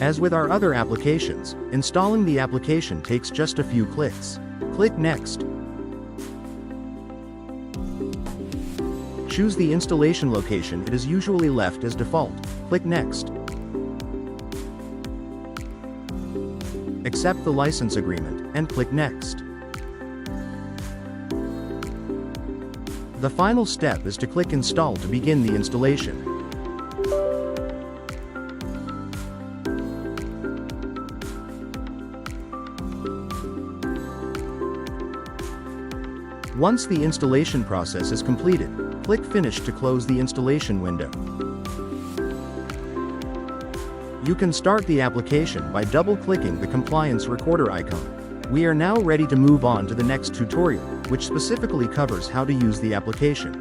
As with our other applications, installing the application takes just a few clicks. Click Next. Choose the installation location. It is usually left as default. Click Next. Accept the license agreement, and click Next. The final step is to click Install to begin the installation. Once the installation process is completed, click Finish to close the installation window. You can start the application by double-clicking the Compliance Recorder icon. We are now ready to move on to the next tutorial, which specifically covers how to use the application.